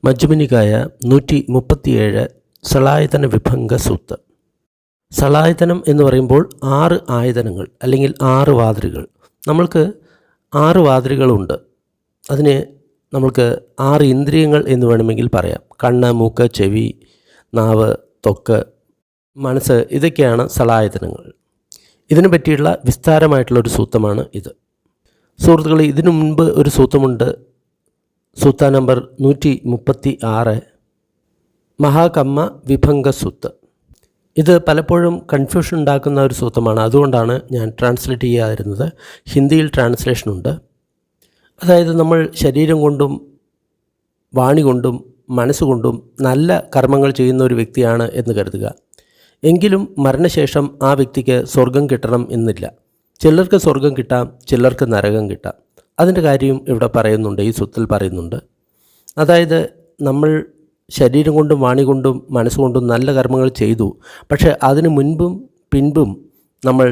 മജ്ജുമ നികായ 137 സലായതന വിഭംഗ soothe. സലായതനം എന്ന് പറയുമ്പോൾ 6 ആയതനങ്ങൾ അല്ലെങ്കിൽ 6 വാതിലുകൾ. നമ്മൾക്ക് 6 വാതിലുകളുണ്ട്. അതിന് നമ്മൾക്ക് 6 ഇന്ദ്രിയങ്ങൾ എന്ന് വേണമെങ്കിൽ പറയാം. കണ്ണ്, മൂക്ക്, ചെവി, നാവ്, ത്വക്ക്, മനസ്സ്, ഇതൊക്കെയാണ് സലായതനങ്ങൾ. ഇതിനെ പറ്റിയുള്ള വിസ്താരമായിട്ടുള്ളൊരു സൂത്രമാണ് ഇത്. സുഹൃത്തുക്കളെ, ഇതിനു മുൻപ് ഒരു സൂത്രമുണ്ട്. സൂത്ര നമ്പർ 136 മഹാകമ്മ വിഭംഗ സൂത്ത്. ഇത് പലപ്പോഴും കൺഫ്യൂഷൻ ഉണ്ടാക്കുന്ന ഒരു സൂത്രമാണ്. അതുകൊണ്ടാണ് ഞാൻ ട്രാൻസ്ലേറ്റ് ചെയ്യാതിരുന്നത്. ഹിന്ദിയിൽ ട്രാൻസ്ലേഷനുണ്ട്. അതായത് നമ്മൾ ശരീരം കൊണ്ടും വാണി കൊണ്ടും മനസ്സുകൊണ്ടും നല്ല കർമ്മങ്ങൾ ചെയ്യുന്ന ഒരു വ്യക്തിയാണ് എന്ന് കരുതുക. എങ്കിലും മരണശേഷം ആ വ്യക്തിക്ക് സ്വർഗം കിട്ടണം എന്നില്ല. ചിലർക്ക് സ്വർഗം കിട്ടാം, ചിലർക്ക് നരകം കിട്ടാം. അതിൻ്റെ കാര്യം ഇവിടെ പറയുന്നുണ്ട്, ഈ സൂത്രത്തിൽ പറയുന്നുണ്ട്. അതായത് നമ്മൾ ശരീരം കൊണ്ടും വാണി കൊണ്ടും മനസ്സുകൊണ്ടും നല്ല കർമ്മങ്ങൾ ചെയ്തു. പക്ഷേ അതിന് മുൻപും പിൻപും നമ്മൾ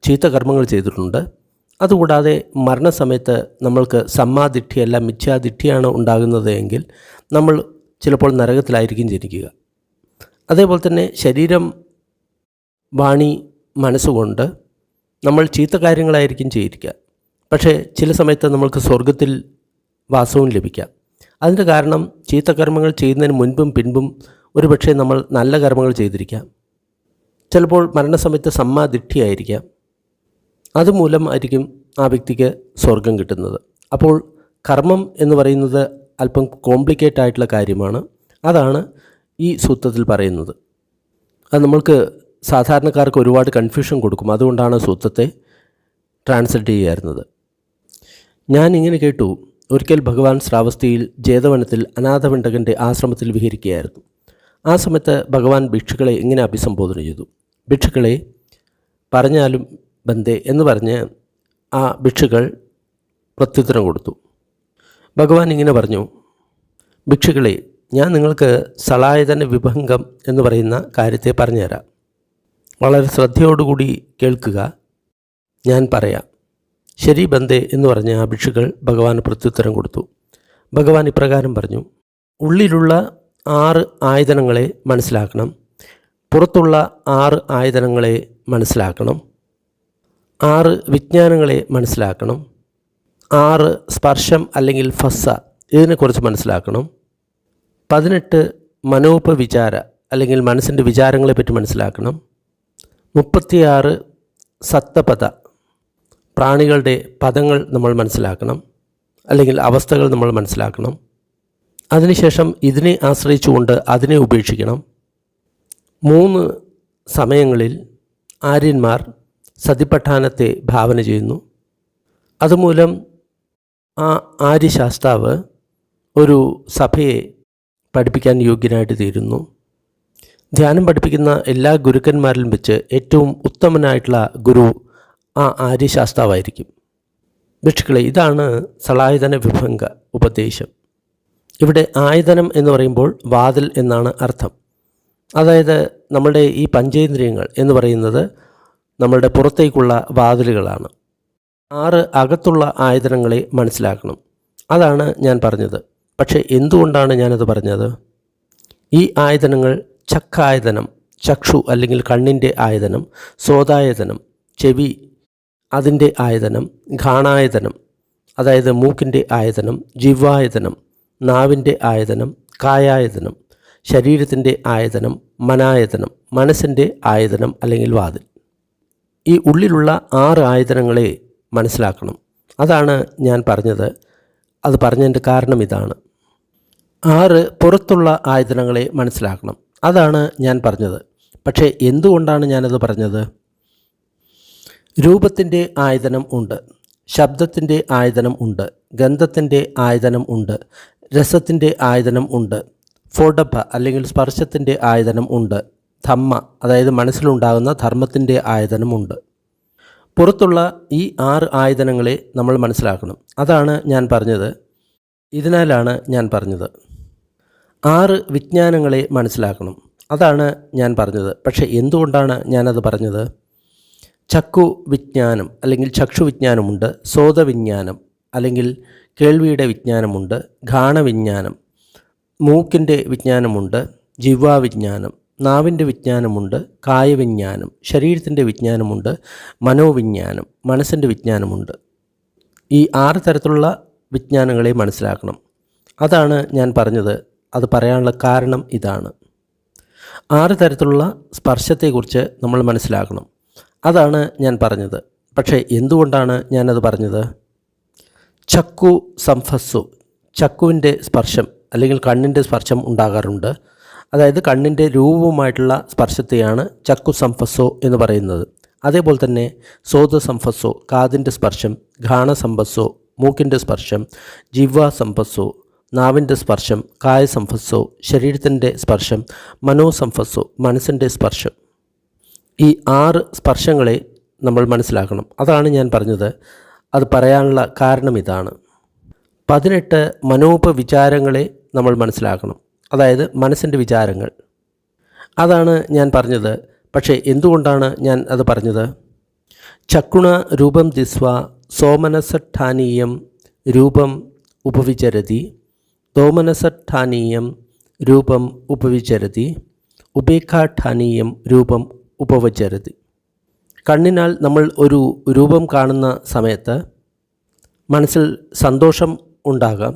ചീത്ത കർമ്മങ്ങൾ ചെയ്തിട്ടുണ്ട്. അതുകൂടാതെ മരണസമയത്ത് നമ്മൾക്ക് സമ്മാദിഠ്യയല്ല മിഥ്യാദിഠ്യാണ് ഉണ്ടാകുന്നത് എങ്കിൽ നമ്മൾ ചിലപ്പോൾ നരകത്തിലായിരിക്കും ജനിക്കുക. അതേപോലെ തന്നെ ശരീരം, വാണി, മനസ്സുകൊണ്ട് നമ്മൾ ചീത്ത കാര്യങ്ങളായിരിക്കും ചെയ്തിരിക്കുക. പക്ഷേ ചില സമയത്ത് നമ്മൾക്ക് സ്വർഗത്തിൽ വാസവും ലഭിക്കാം. അതിൻ്റെ കാരണം ചീത്ത കർമ്മങ്ങൾ ചെയ്യുന്നതിന് മുൻപും പിൻപും ഒരുപക്ഷെ നമ്മൾ നല്ല കർമ്മങ്ങൾ ചെയ്തിരിക്കാം. ചിലപ്പോൾ മരണസമയത്ത് സമ്മാദിഠ്യായിരിക്കാം. അതുമൂലം ആയിരിക്കും ആ വ്യക്തിക്ക് സ്വർഗം കിട്ടുന്നത്. അപ്പോൾ കർമ്മം എന്ന് പറയുന്നത് അല്പം കോംപ്ലിക്കേറ്റ് ആയിട്ടുള്ള കാര്യമാണ്. അതാണ് ഈ സൂത്രത്തിൽ പറയുന്നത്. അത് നമ്മൾക്ക് സാധാരണക്കാർക്ക് ഒരുപാട് കൺഫ്യൂഷൻ കൊടുക്കും. അതുകൊണ്ടാണ് സൂത്രത്തെ ട്രാൻസ്ലേറ്റ് ചെയ്യാറുള്ളത്. ഞാൻ ഇങ്ങനെ കേട്ടു, ഒരിക്കൽ ഭഗവാൻ ശ്രാവസ്തിയിൽ ജേതവനത്തിൽ അനാഥപിണ്ഡകൻ്റെ ആശ്രമത്തിൽ വിഹരിക്കുകയായിരുന്നു. ആ സമയത്ത് ഭഗവാൻ ഭിക്ഷുക്കളെ ഇങ്ങനെ അഭിസംബോധന ചെയ്തു. ഭിക്ഷുക്കളെ പറഞ്ഞാലും ബന്ദേ എന്ന് പറഞ്ഞ് ആ ഭിക്ഷുക്കൾ പ്രത്യുത്തരം കൊടുത്തു. ഭഗവാൻ ഇങ്ങനെ പറഞ്ഞു, ഭിക്ഷുക്കളെ, ഞാൻ നിങ്ങൾക്ക് സലായതന വിഭംഗം എന്ന് പറയുന്ന കാര്യത്തെ പറഞ്ഞുതരാം. വളരെ ശ്രദ്ധയോടുകൂടി കേൾക്കുക, ഞാൻ പറയാം. ശരി ബന്ദേ എന്ന് പറഞ്ഞ ആ ഭിക്ഷുക്കൾ ഭഗവാന് പ്രത്യുത്തരം കൊടുത്തു. ഭഗവാൻ ഇപ്രകാരം പറഞ്ഞു, ഉള്ളിലുള്ള 6 ആയതനങ്ങളെ മനസ്സിലാക്കണം, പുറത്തുള്ള 6 ആയതനങ്ങളെ മനസ്സിലാക്കണം, 6 വിജ്ഞാനങ്ങളെ മനസ്സിലാക്കണം, 6 സ്പർശം അല്ലെങ്കിൽ ഫസ്സ ഇതിനെക്കുറിച്ച് മനസ്സിലാക്കണം, 18 മനോപവിചാര അല്ലെങ്കിൽ മനസ്സിൻ്റെ വിചാരങ്ങളെപ്പറ്റി മനസ്സിലാക്കണം, 36 സപ്തപദ പ്രാണികളുടെ പദങ്ങൾ നമ്മൾ മനസ്സിലാക്കണം അല്ലെങ്കിൽ അവസ്ഥകൾ നമ്മൾ മനസ്സിലാക്കണം. അതിനുശേഷം ഇതിനെ ആശ്രയിച്ചുകൊണ്ട് അതിനെ ഉപേക്ഷിക്കണം. 3 സമയങ്ങളിൽ ആര്യന്മാർ സതിപഠാനത്തെ ഭാവന ചെയ്യുന്നു. അതുമൂലം ആ ആര്യശാസ്താവ് ഒരു സഭയെ പഠിപ്പിക്കാൻ യോഗ്യനായിട്ട് തീരുന്നു. ധ്യാനം പഠിപ്പിക്കുന്ന എല്ലാ ഗുരുക്കന്മാരിലും വെച്ച് ഏറ്റവും ഉത്തമനായിട്ടുള്ള ഗുരു ആ ആര്യശാസ്താവായിരിക്കും. ഭിക്ഷുക്കളെ, ഇതാണ് സലായതന വിഭംഗ ഉപദേശം. ഇവിടെ ആയതനം എന്ന് പറയുമ്പോൾ വാതിൽ എന്നാണ് അർത്ഥം. അതായത് നമ്മളുടെ ഈ പഞ്ചേന്ദ്രിയങ്ങൾ എന്ന് പറയുന്നത് നമ്മളുടെ പുറത്തേക്കുള്ള വാതിലുകളാണ്. 6 അകത്തുള്ള ആയതനങ്ങളെ മനസ്സിലാക്കണം. അതാണ് ഞാൻ പറഞ്ഞത്. പക്ഷേ എന്തുകൊണ്ടാണ് ഞാനത് പറഞ്ഞത്? ഈ ആയതനങ്ങൾ ചക്കായതനം, ചക്ഷു അല്ലെങ്കിൽ കണ്ണിൻ്റെ ആയതനം, സോതായതനം ചെവി അതിൻ്റെ ആയതനം, ഘാണായതനം അതായത് മൂക്കിൻ്റെ ആയതനം, ജിഹ്വായതനം നാവിൻ്റെ ആയതനം, കായായതനം ശരീരത്തിൻ്റെ ആയതനം, മനായതനം മനസ്സിൻ്റെ ആയതനം അല്ലെങ്കിൽ വാതിൽ. ഈ ഉള്ളിലുള്ള 6 ആയതനങ്ങളെ മനസ്സിലാക്കണം. അതാണ് ഞാൻ പറഞ്ഞത്. അത് പറഞ്ഞതിൻ്റെ കാരണം ഇതാണ്. 6 പുറത്തുള്ള ആയതനങ്ങളെ മനസ്സിലാക്കണം. അതാണ് ഞാൻ പറഞ്ഞത്. പക്ഷേ എന്തുകൊണ്ടാണ് ഞാനത് പറഞ്ഞത്? രൂപത്തിൻ്റെ ആയതനം ഉണ്ട്, ശബ്ദത്തിൻ്റെ ആയതനം ഉണ്ട്, ഗന്ധത്തിൻ്റെ ആയതനം ഉണ്ട്, രസത്തിൻ്റെ ആയതനം ഉണ്ട്, ഫോഡഭ അല്ലെങ്കിൽ സ്പർശത്തിൻ്റെ ആയതനം ഉണ്ട്, ധമ്മ അതായത് മനസ്സിലുണ്ടാകുന്ന ധർമ്മത്തിൻ്റെ ആയതനമുണ്ട്. പുറത്തുള്ള ഈ 6 ആയതനങ്ങളെ നമ്മൾ മനസ്സിലാക്കണം. അതാണ് ഞാൻ പറഞ്ഞത്. ഇതിനാലാണ് ഞാൻ പറഞ്ഞത്. 6 വിജ്ഞാനങ്ങളെ മനസ്സിലാക്കണം. അതാണ് ഞാൻ പറഞ്ഞത്. പക്ഷേ എന്തുകൊണ്ടാണ് ഞാനത് പറഞ്ഞത്? ചക്കു വിജ്ഞാനം അല്ലെങ്കിൽ ചക്ഷു വിജ്ഞാനമുണ്ട്, സോതവിജ്ഞാനം അല്ലെങ്കിൽ കേൾവിയുടെ വിജ്ഞാനമുണ്ട്, ഘാണവിജ്ഞാനം മൂക്കിൻ്റെ വിജ്ഞാനമുണ്ട്, ജിഹ്വാവിജ്ഞാനം. നാവിൻ്റെ വിജ്ഞാനമുണ്ട്, കായവിജ്ഞാനം. ശരീരത്തിൻ്റെ വിജ്ഞാനമുണ്ട്, മനോവിജ്ഞാനം. മനസ്സിൻ്റെ വിജ്ഞാനമുണ്ട്. ഈ 6 തരത്തിലുള്ള വിജ്ഞാനങ്ങളെ മനസ്സിലാക്കണം. അതാണ് ഞാൻ പറഞ്ഞത്. അത് പറയാനുള്ള കാരണം ഇതാണ്. 6 തരത്തിലുള്ള സ്പർശത്തെക്കുറിച്ച് നമ്മൾ മനസ്സിലാക്കണം. അതാണ് ഞാൻ പറഞ്ഞത്. പക്ഷേ എന്തുകൊണ്ടാണ് ഞാനത് പറഞ്ഞത്? ചക്കു സംഫസ്സു, ചക്കുവിൻ്റെ സ്പർശം അല്ലെങ്കിൽ കണ്ണിൻ്റെ സ്പർശം ഉണ്ടാകാറുണ്ട്. അതായത് കണ്ണിൻ്റെ രൂപവുമായിട്ടുള്ള സ്പർശത്തെയാണ് ചക്കു സംഫസ്സോ എന്ന് പറയുന്നത്. അതേപോലെ തന്നെ സോദ സംഫസ്സോ, കാതിൻ്റെ സ്പർശം. ഘാണ സംഫസ്സോ, മൂക്കിൻ്റെ സ്പർശം. ജിഹ്വാ സംഫസ്സോ, നാവിൻ്റെ സ്പർശം. കായ സംഫസ്സോ, ശരീരത്തിൻ്റെ സ്പർശം. മനോ സംഫസ്സോ, മനസ്സിൻ്റെ സ്പർശം. ഈ 6 സ്പർശങ്ങളെ നമ്മൾ മനസ്സിലാക്കണം. അതാണ് ഞാൻ പറഞ്ഞത്. അത് പറയാനുള്ള കാരണം ഇതാണ്. 18 മനോപവിചാരങ്ങളെ നമ്മൾ മനസ്സിലാക്കണം. അതായത് മനസ്സിൻ്റെ വിചാരങ്ങൾ. അതാണ് ഞാൻ പറഞ്ഞത്. പക്ഷേ എന്തുകൊണ്ടാണ് ഞാൻ അത് പറഞ്ഞത്? ചക്കുണ രൂപം ദിസ്വ സോമനസഠാനീയം രൂപം ഉപവിചരതി, ദോമനസഠാനീയം രൂപം ഉപവിചരതി, ഉപേക്ഷാഠാനീയം രൂപം ഉപവചരതി. കണ്ണിനാൽ നമ്മൾ ഒരു രൂപം കാണുന്ന സമയത്ത് മനസ്സിൽ സന്തോഷം ഉണ്ടാകാം.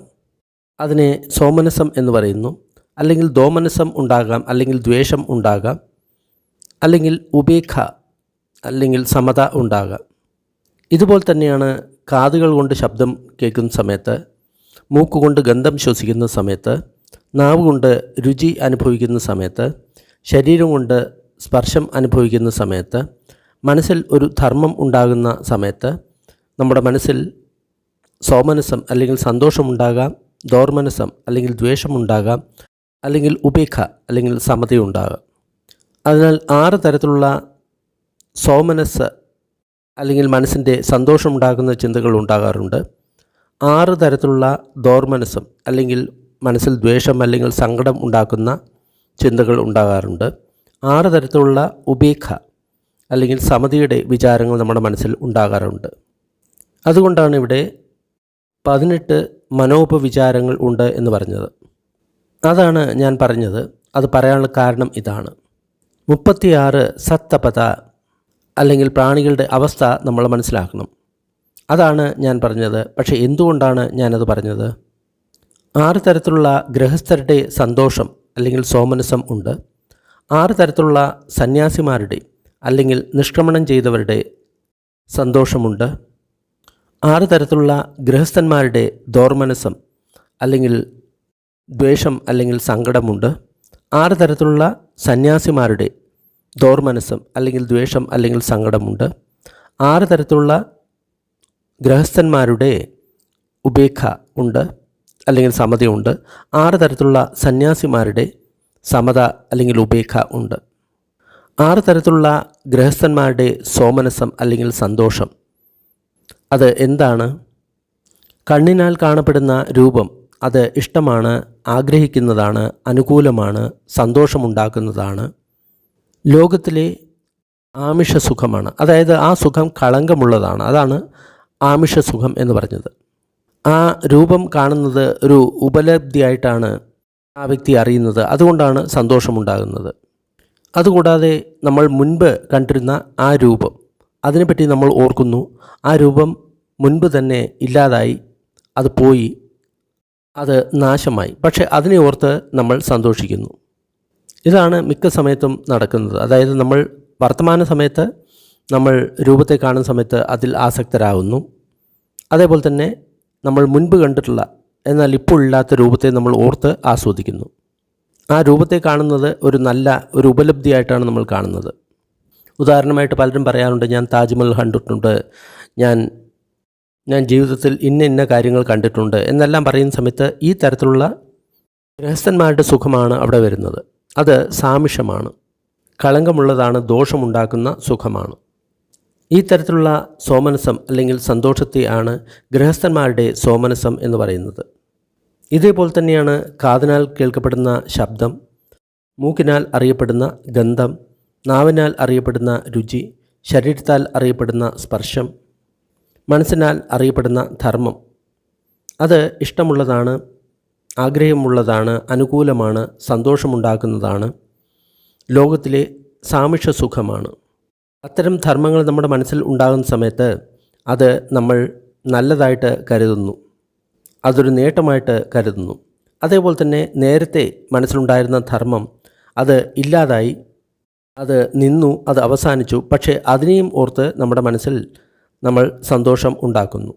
അതിനെ സോമനസം എന്ന് പറയുന്നു. അല്ലെങ്കിൽ ദോമനസം ഉണ്ടാകാം, അല്ലെങ്കിൽ ദ്വേഷം ഉണ്ടാകാം, അല്ലെങ്കിൽ ഉപേക്ഷ അല്ലെങ്കിൽ സമത ഉണ്ടാകാം. ഇതുപോലെ തന്നെയാണ് കാതുകൾ കൊണ്ട് ശബ്ദം കേൾക്കുന്ന സമയത്ത്, മൂക്കുകൊണ്ട് ഗന്ധം ശ്വസിക്കുന്ന സമയത്ത്, നാവ് കൊണ്ട് രുചി അനുഭവിക്കുന്ന സമയത്ത്, ശരീരം കൊണ്ട് സ്പർശം അനുഭവിക്കുന്ന സമയത്ത്, മനസ്സിൽ ഒരു ധർമ്മം ഉണ്ടാകുന്ന സമയത്ത് നമ്മുടെ മനസ്സിൽ സോമനസം അല്ലെങ്കിൽ സന്തോഷമുണ്ടാകാം, ദോർമനസം അല്ലെങ്കിൽ ദ്വേഷമുണ്ടാകാം, അല്ലെങ്കിൽ ഉപേക്ഷ അല്ലെങ്കിൽ സമതയുണ്ടാകാം. അതിനാൽ 6 തരത്തിലുള്ള സോമനസ് അല്ലെങ്കിൽ മനസ്സിൻ്റെ സന്തോഷമുണ്ടാകുന്ന ചിന്തകൾ ഉണ്ടാകാറുണ്ട്. 6 തരത്തിലുള്ള ദോർമനസം അല്ലെങ്കിൽ മനസ്സിൽ ദ്വേഷം അല്ലെങ്കിൽ സങ്കടം ഉണ്ടാക്കുന്ന ചിന്തകൾ ഉണ്ടാകാറുണ്ട്. 6 തരത്തിലുള്ള ഉപേക്ഷ അല്ലെങ്കിൽ സമതയുടെ വിചാരങ്ങൾ നമ്മുടെ മനസ്സിൽ ഉണ്ടാകാറുണ്ട്. അതുകൊണ്ടാണ് ഇവിടെ 18 മനോപവിചാരങ്ങൾ ഉണ്ട് എന്ന് പറഞ്ഞത്. അതാണ് ഞാൻ പറഞ്ഞത്. അത് പറയാനുള്ള കാരണം ഇതാണ്. 36 സത്തപത അല്ലെങ്കിൽ പ്രാണികളുടെ അവസ്ഥ നമ്മൾ മനസ്സിലാക്കണം. അതാണ് ഞാൻ പറഞ്ഞത്. പക്ഷേ എന്തുകൊണ്ടാണ് ഞാനത് പറഞ്ഞത്? 6 തരത്തിലുള്ള ഗൃഹസ്ഥരുടെ സന്തോഷം അല്ലെങ്കിൽ സോമനസം ഉണ്ട്. 6 തരത്തിലുള്ള സന്യാസിമാരുടെ അല്ലെങ്കിൽ നിഷ്ക്രമണം ചെയ്തവരുടെ സന്തോഷമുണ്ട്. 6 തരത്തിലുള്ള ഗൃഹസ്ഥന്മാരുടെ ദോർമനസം അല്ലെങ്കിൽ ദ്വേഷം അല്ലെങ്കിൽ സങ്കടമുണ്ട്. 6 തരത്തിലുള്ള സന്യാസിമാരുടെ ദോർമനസം അല്ലെങ്കിൽ ദ്വേഷം അല്ലെങ്കിൽ സങ്കടമുണ്ട്. 6 തരത്തിലുള്ള ഗൃഹസ്ഥന്മാരുടെ ഉപേക്ഷ ഉണ്ട് അല്ലെങ്കിൽ സമതയുണ്ട്. 6 തരത്തിലുള്ള സന്യാസിമാരുടെ സമത അല്ലെങ്കിൽ ഉപേക്ഷ ഉണ്ട്. 6 തരത്തിലുള്ള ഗൃഹസ്ഥന്മാരുടെ സോമനസം അല്ലെങ്കിൽ സന്തോഷം അത് എന്താണ്? കണ്ണിനാൽ കാണപ്പെടുന്ന രൂപം അത് ഇഷ്ടമാണ്, ആഗ്രഹിക്കുന്നതാണ്, അനുകൂലമാണ്, സന്തോഷമുണ്ടാക്കുന്നതാണ്. ലോകത്തിലെ ആമിഷസുഖമാണ്. അതായത് ആ സുഖം കളങ്കമുള്ളതാണ്. അതാണ് ആമിഷസുഖം എന്ന് പറഞ്ഞത്. ആ രൂപം കാണുന്നത് ഒരു ഉപലബ്ധിയായിട്ടാണ് ആ വ്യക്തി അറിയുന്നത്. അതുകൊണ്ടാണ് സന്തോഷമുണ്ടാകുന്നത്. അതുകൂടാതെ നമ്മൾ മുൻപ് കണ്ടിരുന്ന ആ രൂപം, അതിനെപ്പറ്റി നമ്മൾ ഓർക്കുന്നു. ആ രൂപം മുൻപ് തന്നെ ഇല്ലാതായി, അത് പോയി, അത് നാശമായി. പക്ഷേ അതിനെ ഓർത്ത് നമ്മൾ സന്തോഷിക്കുന്നു. ഇതാണ് മിക്ക സമയത്തും നടക്കുന്നത്. അതായത് നമ്മൾ വർത്തമാന സമയത്ത് നമ്മൾ രൂപത്തെ കാണുന്ന സമയത്ത് അതിൽ ആസക്തരാകുന്നു. അതേപോലെ തന്നെ നമ്മൾ മുൻപ് കണ്ടിട്ടുള്ള എന്നാൽ ഇപ്പോൾ ഇല്ലാത്ത രൂപത്തെ നമ്മൾ ഓർത്ത് ആസ്വദിക്കുന്നു. ആ രൂപത്തെ കാണുന്നത് ഒരു ഉപലബ്ധിയായിട്ടാണ് നമ്മൾ കാണുന്നത്. ഉദാഹരണമായിട്ട് പലരും പറയാറുണ്ട്, ഞാൻ താജ്മഹൽ കണ്ടിട്ടുണ്ട്, ഞാൻ ജീവിതത്തിൽ ഇന്ന കാര്യങ്ങൾ കണ്ടിട്ടുണ്ട് എന്നെല്ലാം പറയുന്ന സമയത്ത് ഈ തരത്തിലുള്ള ഗൃഹസ്ഥന്മാരുടെ സുഖമാണ് അവിടെ വരുന്നത്. അത് സാമിഷമാണ്, കളങ്കമുള്ളതാണ്, ദോഷമുണ്ടാക്കുന്ന സുഖമാണ്. ഈ തരത്തിലുള്ള സോമനസം അല്ലെങ്കിൽ സന്തോഷത്തെയാണ് ഗൃഹസ്ഥന്മാരുടെ സോമനസം എന്ന് പറയുന്നത്. ഇതേപോലെ തന്നെയാണ് കാതിനാൽ കേൾക്കപ്പെടുന്ന ശബ്ദം, മൂക്കിനാൽ അറിയപ്പെടുന്ന ഗന്ധം, നാവിനാൽ അറിയപ്പെടുന്ന രുചി, ശരീരത്താൽ അറിയപ്പെടുന്ന സ്പർശം, മനസ്സിനാൽ അറിയപ്പെടുന്ന ധർമ്മം. അത് ഇഷ്ടമുള്ളതാണ്, ആഗ്രഹമുള്ളതാണ്, അനുകൂലമാണ്, സന്തോഷമുണ്ടാക്കുന്നതാണ്, ലോകത്തിലെ സാമിഷ്യ സുഖമാണ്. അത്തരം ധർമ്മങ്ങൾ നമ്മുടെ മനസ്സിൽ ഉണ്ടാകുന്ന സമയത്ത് അത് നമ്മൾ നല്ലതായിട്ട് കരുതുന്നു, അതൊരു നേട്ടമായിട്ട് കരുതുന്നു. അതേപോലെ തന്നെ നേരത്തെ മനസ്സിലുണ്ടായിരുന്ന ധർമ്മം അത് ഇല്ലാതായി, അത് നിന്നു, അത് അവസാനിച്ചു. പക്ഷേ അതിനെയും ഓർത്ത് നമ്മുടെ മനസ്സിൽ നമ്മൾ സന്തോഷം ഉണ്ടാക്കുന്നു.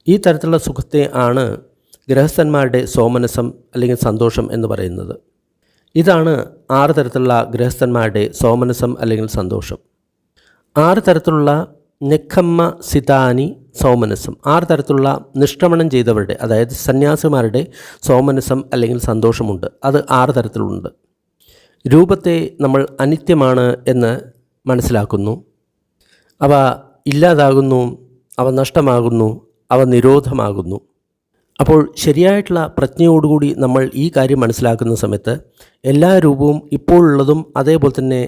ഈ തരത്തിലുള്ള സുഖത്തെ ആണ് ഗൃഹസ്ഥന്മാരുടെ സോമനസം അല്ലെങ്കിൽ സന്തോഷം എന്ന് പറയുന്നത്. ഇതാണ് 6 തരത്തിലുള്ള ഗൃഹസ്ഥന്മാരുടെ സോമനസം അല്ലെങ്കിൽ സന്തോഷം. 6 തരത്തിലുള്ള നെഖമ്മ സിതാനി സോമനസം, 6 തരത്തിലുള്ള നിഷ്ക്രമണം ചെയ്തവരുടെ, അതായത് സന്യാസിമാരുടെ സോമനസം അല്ലെങ്കിൽ സന്തോഷമുണ്ട്. അത് 6 തരത്തിലുണ്ട്. രൂപത്തെ നമ്മൾ അനിത്യമാണ് എന്ന് മനസ്സിലാക്കുന്നു. അവ ഇല്ലാതാകുന്നു, അവ നഷ്ടമാകുന്നു, അവ നിരോധമാകുന്നു. അപ്പോൾ ശരിയായിട്ടുള്ള പ്രജ്ഞയോടുകൂടി നമ്മൾ ഈ കാര്യം മനസ്സിലാക്കുന്ന സമയത്ത് എല്ലാ രൂപവും ഇപ്പോഴുള്ളതും അതേപോലെ തന്നെ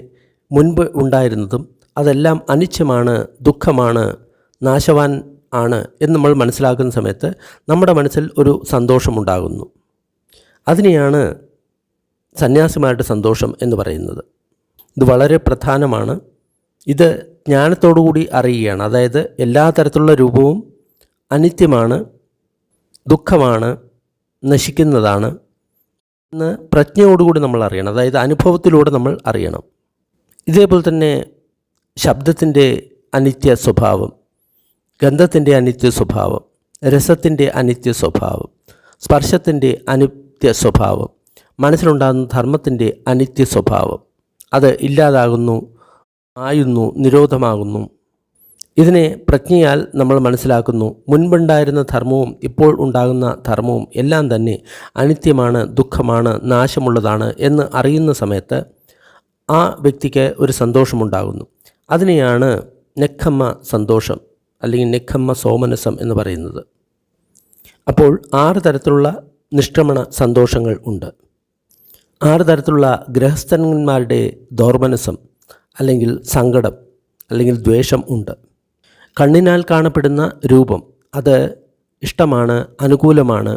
മുൻപ് ഉണ്ടായിരുന്നതും അതെല്ലാം അനിത്യമാണ്, ദുഃഖമാണ്, നാശവാൻ ആണ് എന്ന് നമ്മൾ മനസ്സിലാക്കുന്ന സമയത്ത് നമ്മുടെ മനസ്സിൽ ഒരു സന്തോഷമുണ്ടാകുന്നു. അതിനെയാണ് സന്യാസിമാരുടെ സന്തോഷം എന്ന് പറയുന്നത്. ഇത് വളരെ പ്രധാനമാണ്. ഇത് ജ്ഞാനത്തോടുകൂടി അറിയുകയാണ്. അതായത് എല്ലാ തരത്തിലുള്ള രൂപവും അനിത്യമാണ്, ദുഃഖമാണ്, നശിക്കുന്നതാണ് എന്ന് പ്രജ്ഞയോടുകൂടി നമ്മൾ അറിയണം. അതായത് അനുഭവത്തിലൂടെ നമ്മൾ അറിയണം. ഇതേപോലെ തന്നെ ശബ്ദത്തിൻ്റെ അനിത്യ സ്വഭാവം, ഗന്ധത്തിൻ്റെ അനിത്യ സ്വഭാവം, രസത്തിൻ്റെ അനിത്യ സ്വഭാവം, സ്പർശത്തിൻ്റെ അനിത്യ സ്വഭാവം, മനസ്സിലുണ്ടാകുന്ന ധർമ്മത്തിൻ്റെ അനിത്യ സ്വഭാവം, അത് ഇല്ലാതാകുന്നു, ആയുന്നു, നിരോധമാകുന്നു. ഇതിനെ പ്രജ്ഞയാൽ നമ്മൾ മനസ്സിലാക്കുന്നു. മുൻപുണ്ടായിരുന്ന ധർമ്മവും ഇപ്പോൾ ഉണ്ടാകുന്ന ധർമ്മവും എല്ലാം തന്നെ അനിത്യമാണ്, ദുഃഖമാണ്, നാശമുള്ളതാണ് എന്ന് അറിയുന്ന സമയത്ത് ആ വ്യക്തിക്ക് ഒരു സന്തോഷമുണ്ടാകുന്നു. അതിനെയാണ് നെഖമ്മ സന്തോഷം അല്ലെങ്കിൽ നെഖമ്മ സോമനസം എന്ന് പറയുന്നത്. അപ്പോൾ 6 തരത്തിലുള്ള നിഷ്ക്രമണ സന്തോഷങ്ങൾ ഉണ്ട്. 6 തരത്തിലുള്ള ഗൃഹസ്ഥന്മാരുടെ ദോർമനസം അല്ലെങ്കിൽ സങ്കടം അല്ലെങ്കിൽ ദ്വേഷം ഉണ്ട്. കണ്ണിനാൽ കാണപ്പെടുന്ന രൂപം അത് ഇഷ്ടമാണ്, അനുകൂലമാണ്,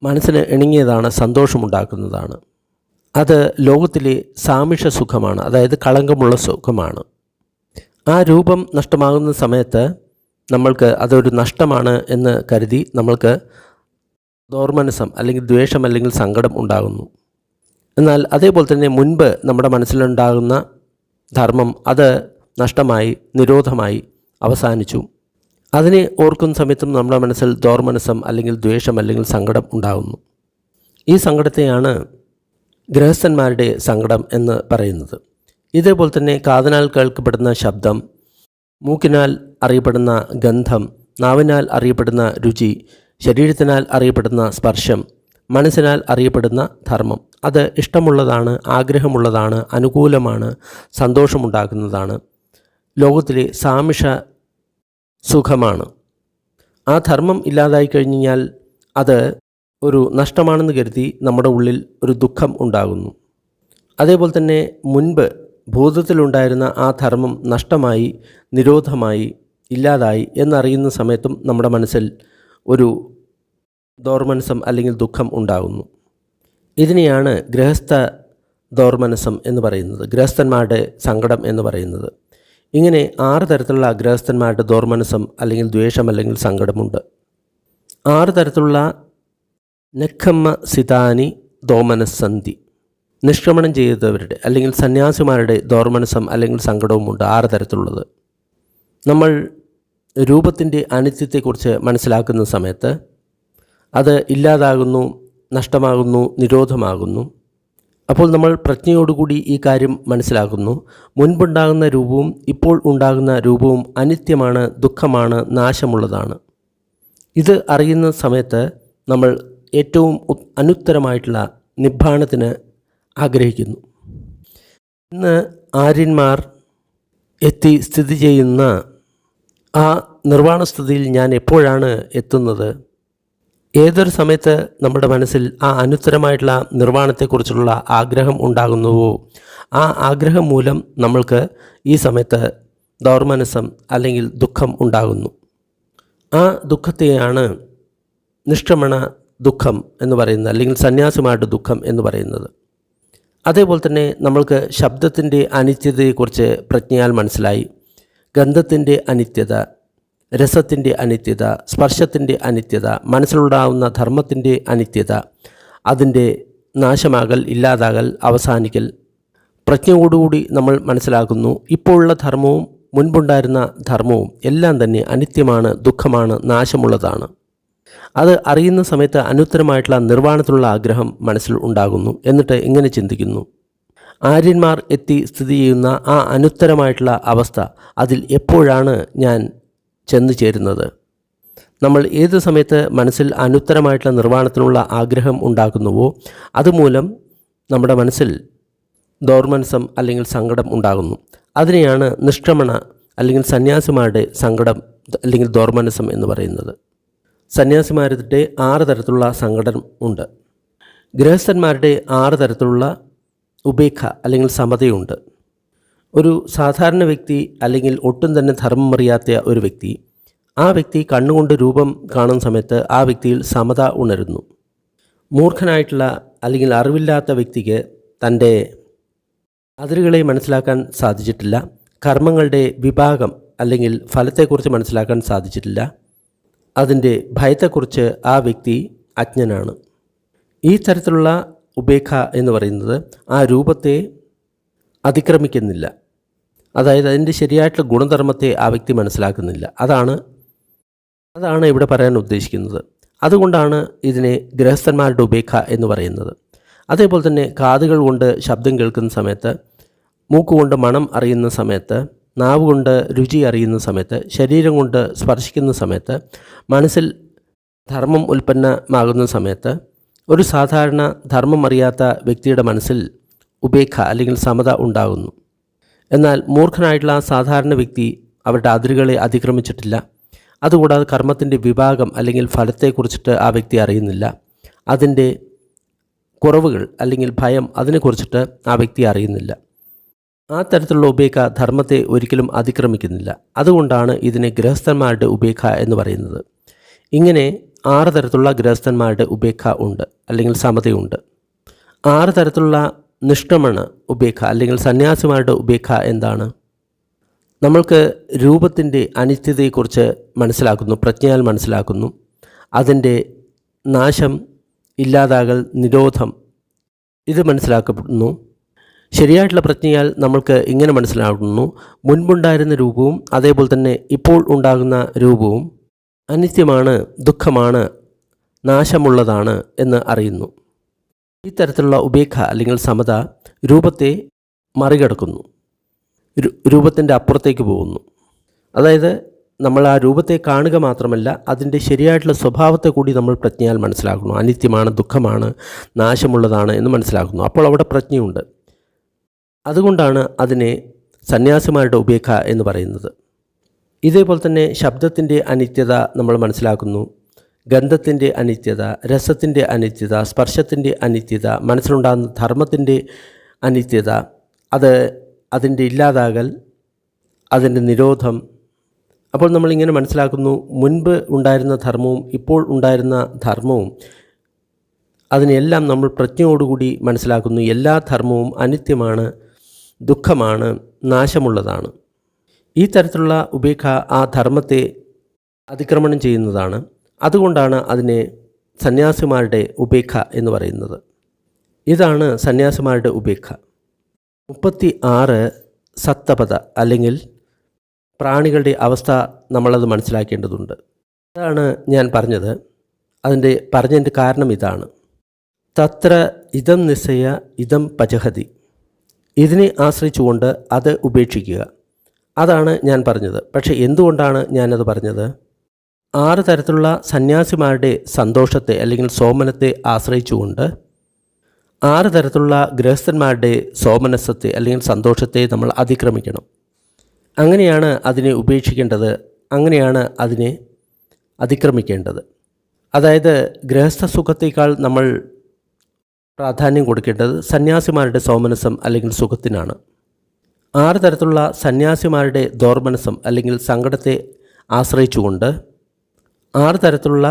മനസ്സിന് ഇണങ്ങിയതാണ്, സന്തോഷമുണ്ടാക്കുന്നതാണ്. അത് ലോകത്തിലെ സാമിഷ്യ സുഖമാണ്, അതായത് കളങ്കമുള്ള സുഖമാണ്. ആ രൂപം നഷ്ടമാകുന്ന സമയത്ത് നമ്മൾക്ക് അതൊരു നഷ്ടമാണ് എന്ന് കരുതി നമ്മൾക്ക് ദോർമനസം അല്ലെങ്കിൽ ദ്വേഷം അല്ലെങ്കിൽ സങ്കടം ഉണ്ടാകുന്നു. എന്നാൽ അതേപോലെ തന്നെ മുൻപ് നമ്മുടെ മനസ്സിലുണ്ടാകുന്ന ധർമ്മം അത് നഷ്ടമായി, നിരോധമായി, അവസാനിച്ചു. അതിനെ ഓർക്കുന്ന സമയത്തും നമ്മുടെ മനസ്സിൽ ദോർമനസം അല്ലെങ്കിൽ ദ്വേഷം അല്ലെങ്കിൽ സങ്കടം ഉണ്ടാകുന്നു. ഈ സങ്കടത്തെയാണ് ഗൃഹസ്ഥന്മാരുടെ സങ്കടം എന്ന് പറയുന്നത്. ഇതേപോലെ തന്നെ കാതിനാൽ കേൾക്കപ്പെടുന്ന ശബ്ദം, മൂക്കിനാൽ അറിയപ്പെടുന്ന ഗന്ധം, നാവിനാൽ അറിയപ്പെടുന്ന രുചി, ശരീരത്തിനാൽ അറിയപ്പെടുന്ന സ്പർശം, മനസ്സിനാൽ അറിയപ്പെടുന്ന ധർമ്മം അത് ഇഷ്ടമുള്ളതാണ്, ആഗ്രഹമുള്ളതാണ്, അനുകൂലമാണ്, സന്തോഷമുണ്ടാക്കുന്നതാണ്, ലോകത്തിലെ സാമിഷ സുഖമാണ്. ആ ധർമ്മം ഇല്ലാതായി കഴിഞ്ഞാൽ അത് ഒരു നഷ്ടമാണെന്ന് കരുതി നമ്മുടെ ഉള്ളിൽ ഒരു ദുഃഖം ഉണ്ടാകുന്നു. അതേപോലെ തന്നെ മുൻപ് ഭൂതത്തിലുണ്ടായിരുന്ന ആ ധർമ്മം നഷ്ടമായി, നിരോധമായി, ഇല്ലാതായി എന്നറിയുന്ന സമയത്തും നമ്മുടെ മനസ്സിൽ ഒരു ദോർമനസം അല്ലെങ്കിൽ ദുഃഖം ഉണ്ടാകുന്നു. ഇതിനെയാണ് ഗൃഹസ്ഥ ദോർമനസം എന്ന് പറയുന്നത്, ഗൃഹസ്ഥന്മാരുടെ സങ്കടം എന്ന് പറയുന്നത്. ഇങ്ങനെ 6 തരത്തിലുള്ള ഗൃഹസ്ഥന്മാരുടെ ദോർമനസം അല്ലെങ്കിൽ ദ്വേഷം അല്ലെങ്കിൽ സങ്കടമുണ്ട്. 6 തരത്തിലുള്ള നെഖമ്മ സിതാനി ദോമനസന്ധി, നിഷ്ക്രമണം ചെയ്തവരുടെ അല്ലെങ്കിൽ സന്യാസിമാരുടെ ദോർമനസം അല്ലെങ്കിൽ സങ്കടവുമുണ്ട്. 6 തരത്തിലുള്ളത്. നമ്മൾ രൂപത്തിൻ്റെ അനിത്യത്തെക്കുറിച്ച് മനസ്സിലാക്കുന്ന സമയത്ത് അത് ഇല്ലാതാകുന്നു, നഷ്ടമാകുന്നു, നിരോധമാകുന്നു. അപ്പോൾ നമ്മൾ പ്രജ്ഞയോടുകൂടി ഈ കാര്യം മനസ്സിലാക്കുന്നു. മുൻപുണ്ടാകുന്ന രൂപവും ഇപ്പോൾ ഉണ്ടാകുന്ന രൂപവും അനിത്യമാണ്, ദുഃഖമാണ്, നാശമുള്ളതാണ്. ഇത് അറിയുന്ന സമയത്ത് നമ്മൾ ഏറ്റവും അനുത്തരമായിട്ടുള്ള നിബ്ബാണത്തിന് ആഗ്രഹിക്കുന്നു. ഇന്ന് ആര്യന്മാർ എത്തി സ്ഥിതി ചെയ്യുന്ന ആ നിർവ്വാണസ്ഥിതിയിൽ ഞാൻ എപ്പോഴാണ് എത്തുന്നത്? ഏതൊരു സമയത്ത് നമ്മുടെ മനസ്സിൽ ആ അനുത്തരമായിട്ടുള്ള നിർവ്വാണത്തെക്കുറിച്ചുള്ള ആഗ്രഹം ഉണ്ടാകുന്നുവോ ആ ആഗ്രഹം മൂലം നമ്മൾക്ക് ഈ സമയത്ത് ദൗർമനസം അല്ലെങ്കിൽ ദുഃഖം ഉണ്ടാകുന്നു. ആ ദുഃഖത്തെയാണ് നിഷ്ക്രമണ ദുഃഖം എന്ന് പറയുന്നത്, അല്ലെങ്കിൽ സന്യാസിമാരുടെ ദുഃഖം എന്ന് പറയുന്നത്. അതേപോലെ തന്നെ നമ്മൾക്ക് ശബ്ദത്തിൻ്റെ അനിത്യതയെക്കുറിച്ച് പ്രജ്ഞയാൽ മനസ്സിലായി. ഗന്ധത്തിൻ്റെ അനിത്യത, രസത്തിൻ്റെ അനിത്യത, സ്പർശത്തിൻ്റെ അനിത്യത, മനസ്സിലുണ്ടാകുന്ന ധർമ്മത്തിൻ്റെ അനിത്യത, അതിൻ്റെ നാശമാകൽ, ഇല്ലാതാകൽ, അവസാനിക്കൽ പ്രജ്ഞയോടുകൂടി നമ്മൾ മനസ്സിലാക്കുന്നു. ഇപ്പോഴുള്ള ധർമ്മവും മുൻപുണ്ടായിരുന്ന ധർമ്മവും എല്ലാം തന്നെ അനിത്യമാണ്, ദുഃഖമാണ്, നാശമുള്ളതാണ്. അത് അറിയുന്ന സമയത്ത് അനുത്തരമായിട്ടുള്ള നിർവ്വാണത്തിലുള്ള ആഗ്രഹം മനസ്സിൽ ഉണ്ടാകുന്നു. എന്നിട്ട് ഇങ്ങനെ ചിന്തിക്കുന്നു, ആര്യന്മാർ എത്തി സ്ഥിതി ചെയ്യുന്ന ആ അനുത്തരമായിട്ടുള്ള അവസ്ഥ, അതിൽ എപ്പോഴാണ് ഞാൻ ചെന്നു ചേരുന്നത്? നമ്മൾ ഏത് സമയത്ത് മനസ്സിൽ അനുത്തരമായിട്ടുള്ള നിർവ്വാണത്തിനുള്ള ആഗ്രഹം ഉണ്ടാക്കുന്നുവോ അതുമൂലം നമ്മുടെ മനസ്സിൽ ദൗർമനസം അല്ലെങ്കിൽ സങ്കടം ഉണ്ടാകുന്നു. അതിനെയാണ് നിഷ്ക്രമണ അല്ലെങ്കിൽ സന്യാസിമാരുടെ സങ്കടം അല്ലെങ്കിൽ ദൗർമനസം എന്ന് പറയുന്നത്. സന്യാസിമാരുടെ 6 തരത്തിലുള്ള സങ്കടം ഉണ്ട്. ഗൃഹസ്ഥന്മാരുടെ 6 തരത്തിലുള്ള ഉപേക്ഷ അല്ലെങ്കിൽ സമതയുണ്ട്. ഒരു സാധാരണ വ്യക്തി അല്ലെങ്കിൽ ഒട്ടും തന്നെ ധർമ്മം അറിയാത്ത ഒരു വ്യക്തി, ആ വ്യക്തി കണ്ണുകൊണ്ട് രൂപം കാണുന്ന സമയത്ത് ആ വ്യക്തിയിൽ സമത ഉണരുന്നു. മൂർഖനായിട്ടുള്ള അല്ലെങ്കിൽ അറിവില്ലാത്ത വ്യക്തിക്ക് തൻ്റെ അതിരുകളെ മനസ്സിലാക്കാൻ സാധിച്ചിട്ടില്ല. കർമ്മങ്ങളുടെ വിഭാഗം അല്ലെങ്കിൽ ഫലത്തെക്കുറിച്ച് മനസ്സിലാക്കാൻ സാധിച്ചിട്ടില്ല. അതിൻ്റെ ഭയത്തെക്കുറിച്ച് ആ വ്യക്തി അജ്ഞനാണ്. ഈ തരത്തിലുള്ള ഉപേക്ഷ എന്ന് പറയുന്നത് ആ രൂപത്തെ അതിക്രമിക്കുന്നില്ല. അതായത് അതിൻ്റെ ശരിയായിട്ടുള്ള ഗുണധർമ്മത്തെ ആ വ്യക്തി മനസ്സിലാക്കുന്നില്ല. അതാണ് ഇവിടെ പറയാൻ ഉദ്ദേശിക്കുന്നത്. അതുകൊണ്ടാണ് ഇതിനെ ഗൃഹസ്ഥന്മാരുടെ ഉപേക്ഷ എന്ന് പറയുന്നത്. അതേപോലെ തന്നെ കാതുകൾ കൊണ്ട് ശബ്ദം കേൾക്കുന്ന സമയത്ത്, മൂക്കുകൊണ്ട് മണം അറിയുന്ന സമയത്ത്, നാവ് കൊണ്ട് രുചി അറിയുന്ന സമയത്ത്, ശരീരം കൊണ്ട് സ്പർശിക്കുന്ന സമയത്ത്, മനസ്സിൽ ധർമ്മം ഉൽപ്പന്നമാകുന്ന സമയത്ത്, ഒരു സാധാരണ ധർമ്മം അറിയാത്ത വ്യക്തിയുടെ മനസ്സിൽ ഉപേക്ഷ അല്ലെങ്കിൽ സമത ഉണ്ടാകുന്നു. എന്നാൽ മൂർഖനായിട്ടുള്ള സാധാരണ വ്യക്തി അവരുടെ അതിരുകളെ അതിക്രമിച്ചിട്ടില്ല. അതുകൂടാതെ കർമ്മത്തിൻ്റെ വിഭാഗം അല്ലെങ്കിൽ ഫലത്തെക്കുറിച്ചിട്ട് ആ വ്യക്തി അറിയുന്നില്ല. അതിൻ്റെ കുറവുകൾ അല്ലെങ്കിൽ ഭയം അതിനെക്കുറിച്ചിട്ട് ആ വ്യക്തി അറിയുന്നില്ല. ആ തരത്തിലുള്ള ഉപേക്ഷ ധർമ്മത്തെ ഒരിക്കലും അതിക്രമിക്കുന്നില്ല. അതുകൊണ്ടാണ് ഇതിനെ ഗൃഹസ്ഥന്മാരുടെ ഉപേക്ഷ എന്ന് പറയുന്നത്. ഇങ്ങനെ 6 തരത്തിലുള്ള ഗൃഹസ്ഥന്മാരുടെ ഉപേക്ഷ ഉണ്ട് അല്ലെങ്കിൽ സമതയുണ്ട്. 6 തരത്തിലുള്ള നിഷ്ക്രമണ ഉപേക്ഷ അല്ലെങ്കിൽ സന്യാസിമാരുടെ ഉപേക്ഷ എന്താണ്? നമ്മൾക്ക് രൂപത്തിൻ്റെ അനിത്യതയെക്കുറിച്ച് മനസ്സിലാക്കുന്നു, പ്രജ്ഞയാൽ മനസ്സിലാക്കുന്നു. അതിൻ്റെ നാശം, ഇല്ലാതാകൽ, നിരോധം ഇത് മനസ്സിലാക്കപ്പെടുന്നു. ശരിയായിട്ടുള്ള പ്രജ്ഞയാൽ നമ്മൾക്ക് ഇങ്ങനെ മനസ്സിലാക്കുന്നു, മുൻപുണ്ടായിരുന്ന രൂപവും അതേപോലെ തന്നെ ഇപ്പോൾ ഉണ്ടാകുന്ന രൂപവും അനിത്യമാണ്, ദുഃഖമാണ്, നാശമുള്ളതാണ് എന്ന് അറിയുന്നു. ഈ തരത്തിലുള്ള ഉപേക്ഷ അല്ലെങ്കിൽ സമത രൂപത്തെ മറികടക്കുന്നു, രൂപത്തിൻ്റെ അപ്പുറത്തേക്ക് പോകുന്നു. അതായത് നമ്മൾ ആ രൂപത്തെ കാണുക മാത്രമല്ല, അതിൻ്റെ ശരിയായിട്ടുള്ള സ്വഭാവത്തെ കൂടി നമ്മൾ പ്രജ്ഞയാൽ മനസ്സിലാക്കുന്നു. അനിത്യമാണ്, ദുഃഖമാണ്, നാശമുള്ളതാണ് എന്ന് മനസ്സിലാക്കുന്നു. അപ്പോൾ അവിടെ പ്രജ്ഞയുണ്ട്. അതുകൊണ്ടാണ് അതിനെ സന്യാസിമാരുടെ ഉപേക്ഷ എന്ന് പറയുന്നത്. ഇതേപോലെ തന്നെ ശബ്ദത്തിൻ്റെ അനിത്യത നമ്മൾ മനസ്സിലാക്കുന്നു, ഗന്ധത്തിൻ്റെ അനിത്യത, രസത്തിൻ്റെ അനിത്യത, സ്പർശത്തിൻ്റെ അനിത്യത, മനസ്സിലുണ്ടാകുന്ന ധർമ്മത്തിൻ്റെ അനിത്യത, അതിൻ്റെ ഇല്ലാതാകൽ, അതിൻ്റെ നിരോധം. അപ്പോൾ നമ്മളിങ്ങനെ മനസ്സിലാക്കുന്നു, മുൻപ് ഉണ്ടായിരുന്ന ധർമ്മവും ഇപ്പോൾ ഉണ്ടായിരുന്ന ധർമ്മവും അതിനെല്ലാം നമ്മൾ പ്രജ്ഞയോടുകൂടി മനസ്സിലാക്കുന്നു. എല്ലാ ധർമ്മവും അനിത്യമാണ്, ദുഃഖമാണ്, നാശമുള്ളതാണ്. ഈ തരത്തിലുള്ള ഉപേക്ഷ ആ ധർമ്മത്തെ അതിക്രമണം ചെയ്യുന്നതാണ്. അതുകൊണ്ടാണ് അതിനെ സന്യാസിമാരുടെ ഉപേക്ഷ എന്ന് പറയുന്നത്. ഇതാണ് സന്യാസിമാരുടെ ഉപേക്ഷ. 36 സത്തപത അല്ലെങ്കിൽ പ്രാണികളുടെ അവസ്ഥ നമ്മളത് മനസ്സിലാക്കേണ്ടതുണ്ട്. അതാണ് ഞാൻ പറഞ്ഞത്. പറഞ്ഞതിൻ്റെ കാരണം ഇതാണ്. തത്ര ഇതം നിസ്സയ ഇതം പചഹതി. ഇതിനെ ആശ്രയിച്ചുകൊണ്ട് അത് ഉപേക്ഷിക്കുക. അതാണ് ഞാൻ പറഞ്ഞത്. പക്ഷേ എന്തുകൊണ്ടാണ് ഞാനത് പറഞ്ഞത്? 6 തരത്തിലുള്ള സന്യാസിമാരുടെ സന്തോഷത്തെ അല്ലെങ്കിൽ സോമനത്തെ ആശ്രയിച്ചുകൊണ്ട് 6 തരത്തിലുള്ള ഗൃഹസ്ഥന്മാരുടെ സോമനസത്തെ അല്ലെങ്കിൽ സന്തോഷത്തെ നമ്മൾ അതിക്രമിക്കണം. അങ്ങനെയാണ് അതിനെ ഉപേക്ഷിക്കേണ്ടത്, അങ്ങനെയാണ് അതിനെ അതിക്രമിക്കേണ്ടത്. അതായത് ഗൃഹസ്ഥ സുഖത്തേക്കാൾ നമ്മൾ പ്രാധാന്യം കൊടുക്കേണ്ടത് സന്യാസിമാരുടെ സോമനസം അല്ലെങ്കിൽ സുഖത്തിനാണ്. 6 തരത്തിലുള്ള സന്യാസിമാരുടെ ദൗർമനസം അല്ലെങ്കിൽ സങ്കടത്തെ ആശ്രയിച്ചുകൊണ്ട് 6 തരത്തിലുള്ള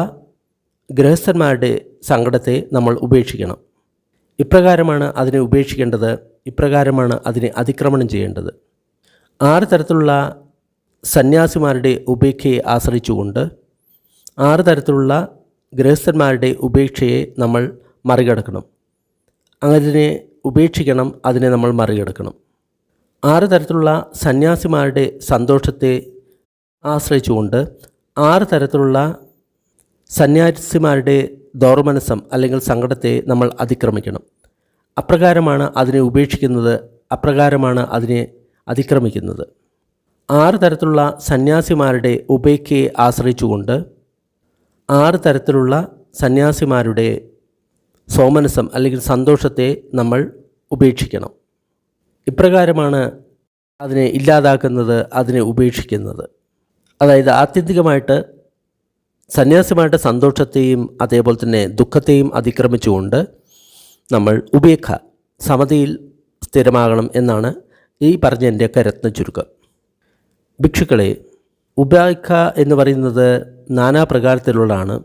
ഗൃഹസ്ഥന്മാരുടെ സങ്കടത്തെ നമ്മൾ ഉപേക്ഷിക്കണം. ഇപ്രകാരമാണ് അതിനെ ഉപേക്ഷിക്കേണ്ടത്, ഇപ്രകാരമാണ് അതിനെ അതിക്രമണം ചെയ്യേണ്ടത്. 6 തരത്തിലുള്ള സന്യാസിമാരുടെ ഉപേക്ഷയെ ആശ്രയിച്ചുകൊണ്ട് 6 തരത്തിലുള്ള ഗൃഹസ്ഥന്മാരുടെ ഉപേക്ഷയെ നമ്മൾ മറികടക്കണം. അതിനെ ഉപേക്ഷിക്കണം, അതിനെ നമ്മൾ മറികടക്കണം. 6 തരത്തിലുള്ള സന്യാസിമാരുടെ സന്തോഷത്തെ ആശ്രയിച്ചുകൊണ്ട് 6 തരത്തിലുള്ള സന്യാസിമാരുടെ ദൗർമനസം അല്ലെങ്കിൽ സങ്കടത്തെ നമ്മൾ അതിക്രമിക്കണം. അപ്രകാരമാണ് അതിനെ ഉപേക്ഷിക്കുന്നത്, അപ്രകാരമാണ് അതിനെ അതിക്രമിക്കുന്നത്. 6 തരത്തിലുള്ള സന്യാസിമാരുടെ ഉപേക്ഷയെ ആശ്രയിച്ചുകൊണ്ട് 6 തരത്തിലുള്ള സന്യാസിമാരുടെ സോമനസം അല്ലെങ്കിൽ സന്തോഷത്തെ നമ്മൾ ഉപേക്ഷിക്കണം. ഇപ്രകാരമാണ് അതിനെ ഇല്ലാതാക്കുന്നത്, അതിനെ ഉപേക്ഷിക്കുന്നത്. അതായത് ആത്യന്തികമായിട്ട് സന്യാസിമാരുടെ സന്തോഷത്തെയും അതേപോലെ തന്നെ ദുഃഖത്തെയും അതിക്രമിച്ചുകൊണ്ട് നമ്മൾ ഉപേക്ഷ, സമതയിൽ സ്ഥിരമാകണം എന്നാണ് ഈ പറഞ്ഞതിൻ്റെയൊക്കെ രത്ന ചുരുക്കം. ഭിക്ഷുക്കളെ, ഉപേക്ഷ എന്ന് പറയുന്നത് നാനാ പ്രകാരത്തിലുള്ളതാണ്,